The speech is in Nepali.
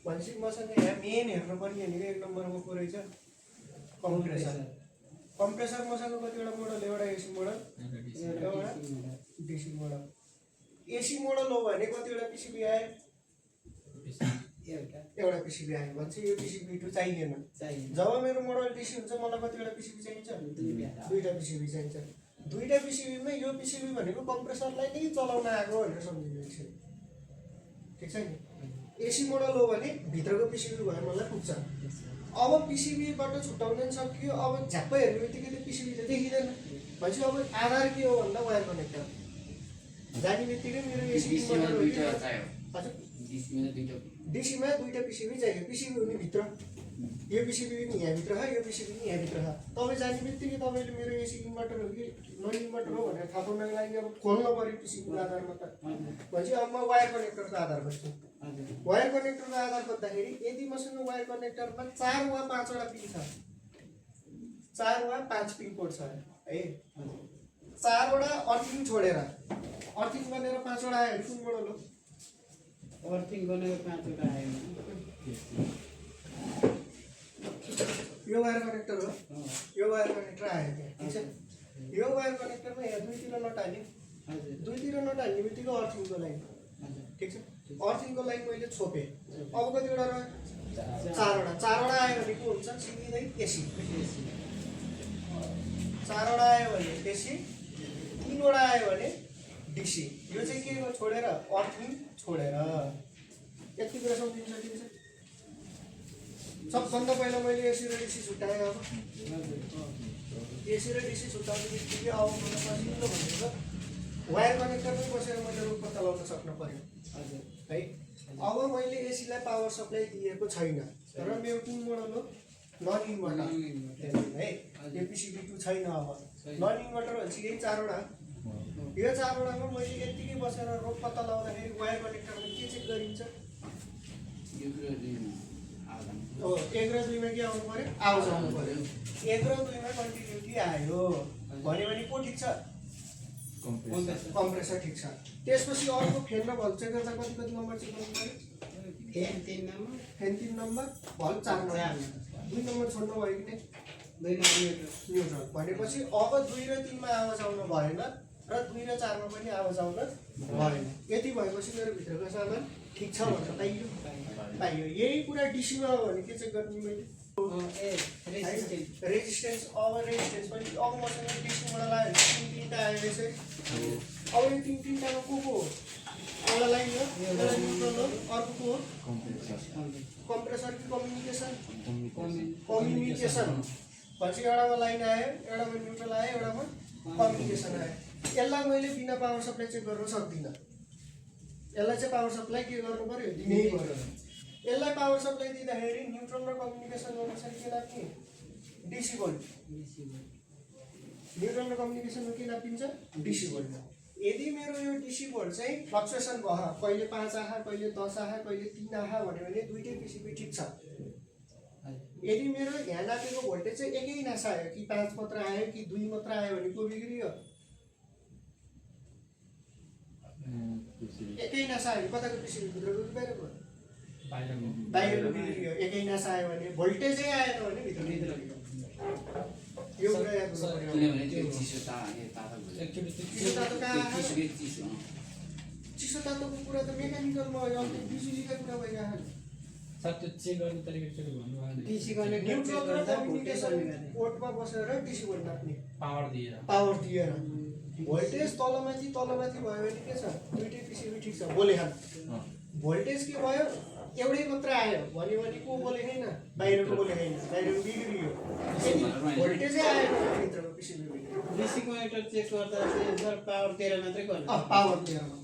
भनेपछि मसँग यहाँ मेन हेर्नुपर्ने भनेको 1 नम्बरमा को रहेछ कम्प्रेसर। कम्प्रेसर मसँग कतिवटा मोडल, एउटा एसी मोडल, एउटा डिसी मोडल। एसी मोडल हो भने कतिवटा पिसिबी आयो, एउटा पिसिबी आयो भनेपछि यो पिसिबी 2 चाहिएन। जब मेरो मोडल डिसी हुन्छ मलाई कतिवटा पिसिबी चाहिन्छ, दुईटा पिसिबी चाहिन्छ। दुईटा पिसिबीमा यो पिसिबी भनेको कम्प्रेसरलाई नै चलाउन आएको भनेर सम्झिनु छ, ठिक छ नि। एसी मोडल हो भने भित्रको पिसिबी भयो मलाई पुग्छ। अब पिसिबीबाट छुट्याउन सकियो, अब झ्याप्पै हेर्ने बित्तिकै त्यो पिसिबी त देखिँदैन भनेपछि अब आधार के हो भन्दा वायर कनेक्टर। जाने बित्तिकै मेरो एसी मोडल हो कि हजुर डिसीमा दुईटा पिसिबी चाहियो। पिसिबी हुने भित्र यो पिसिबी पनि यहाँभित्र छ, यो पिसिबी पनि यहाँभित्र छ। तपाईँ जाने बित्तिकै तपाईँले मेरो एसी इन्भर्टर हो कि नन इन्भर्टर हो भनेर थाहा पाउनको लागि अब खोल्नु पऱ्यो पिसिबीको आधारमा त। भनेपछि अब म वायर कनेक्टरको आधार खोज्छु। वायर कनेक्टरको आधार खोज्दाखेरि यदि मसँग वायर कनेक्टरमा 4 वा 5 वटा पिन छ, 4 वा 5 पिन कोड छ है, 4 वटा अर्थिङ छोडेर अर्थिङ बनेर 5 वटा आयो कुन मोडल हो? अर्थिङ बनेर 5 वटा आयो यो वायर कनेक्टर हो। यो वायर कनेक्टर आयो त्यहाँ, ठिक छ। यो वायर कनेक्टरमा यहाँ दुईतिर नट हाल्ने, दुईतिर नट हाल्ने बित्तिकै अर्थिङको लाइन, ठिक छ। अर्थिङको लाइन मैले छोपेँ। अब कतिवटा रह्यो? 4 वटा। 4 वटा आयो भने को हुन्छ? सिधै एसी। 4 वटा आयो भने एसी, 3 वटा आयो भने डिसी। यो चाहिँ के छोडेर अर्थिङ छोडेर। यति कुरा सम्झिनु सकिन्छ? सबभन्दा पहिला मैले एसी र डिसी छुट्याएँ। अब एसी र डिसी छुट्याउने बित्तिकै अब मलाई सजिलो भनेको वायर कनेक्टरमै बसेर मैले रुट पत्ता लगाउन सक्नु पर्यो है। अब मैले एसीलाई पावर सप्लाई दिएको छैन, तर मेरो कुन मोडल हो? नन इन्भर्टर है। यो पिसिबी 2 छैन। अब नन इन्भर्टर भनेपछि यही 4 वटा। यो 4 वटामा मैले यतिकै बसेर रोड पत्ता लगाउँदाखेरि वायर कनेक्टरमा के चेक गरिन्छ? 1 र 2 मा के आउनु पर्यो? आवाज आउनु पर्यो। 1 र 2 मा कन्टिन्युटी आयो भन्यो भने को ठिक छ? कम्प्रेसर ठिक छ। त्यसपछि अर्को फेन र भल्भ चेक गर्दा कति नम्बर चेक गर्नु पर्यो? Fan 3 number, fan 3 number, valve 4 number. 2 number छोड्नु भयो कि नै? 2 नम्बर न्युट्रल। भनेपछि अब 2 र 3 मा आवाज आउनु भएन र 2 र 4 मा पनि आवाज आउन भएन। यति भएपछि मेरो भित्रको सामान ठिक छ भनेर पाइयो। यही कुरा डिसीमा हो भने के चेक गर्ने मैले? रेजिस्टेन्स। अब रेजिस्टेन्स पनि अब मसँग डिसी मोडल आयो भने 3-3टा आयो यसै। अब यो 3-3टामा को हो? एउटा लाइन हो, एउटा न्युट्रल हो, अर्को को हो? कम्प्रेसर कि कम्युनिकेसन? कम्युनिकेसन। पछि एउटामा लाइन आयो, एउटामा न्युट्रल आयो, एउटामा कम्युनिकेसन आयो। यसलाई मैले बिना पावर सप्लाई चेक गर्न सक्दिनँ। यसलाई चाहिँ पावर सप्लाई के गर्नु पर्यो? दिनै पर्यो। यसलाई पावर सप्लाई दिँदाखेरि न्युट्रल र कम्युनिकेसन गर्दाखेरि के नाप्ने? DC volt. न्युट्रल र कम्युनिकेसनमा के नापिन्छ? DC volt. यदि मेरो यो डिसी भोल्ट चाहिँ फ्लक्चुएसन भयो, कहिले 5 आहा, कहिले 10 आहा, कहिले 3 आहा भन्यो भने दुईटै पिसिबी ठिक छ। यदि मेरो यहाँ नापेको भोल्टेज चाहिँ एकै नासा आयो कि 5 मात्र आयो कि 2 मात्र आयो भने को बिग्रियो? एकै नासा आयो कताको पिसिबी भित्रको कि बाहिरको? बाहिरको बिग्रियो। एकै नासा आयो भने भोल्टेजै आएन भने भित्र यो कुरा याद गर्नु पर्यो। चिसो तातोको कुरा त मेकानिकलमा हो, अहिले बिजुलीका कुरा भइरहेको छ। चेक गर्ने तरिका के भन्नु भयो? डिसी कनेक्ट न्युट्रल र कम्युनिकेसन पोर्टमा बसेर डिसी भोल्ट नाप्ने। पावर दिएर भोल्टेज तलमाथि भयो भने के छ? दुईटै पिसिबी ठिक छ। बोले हाल भोल्टेज के भयो? एउटै मात्र आयो भन्यो भने को बोले छैन? बाहिरको बोले छैन, बाहिरको बिग्रियो। भोल्टेजै आएन भित्रको पिसिबी बिग्रियो। डिसी कनेक्टर चेक गर्दा चाहिँ सर पावर 13 मात्रै गर्नु। पावर 13 मा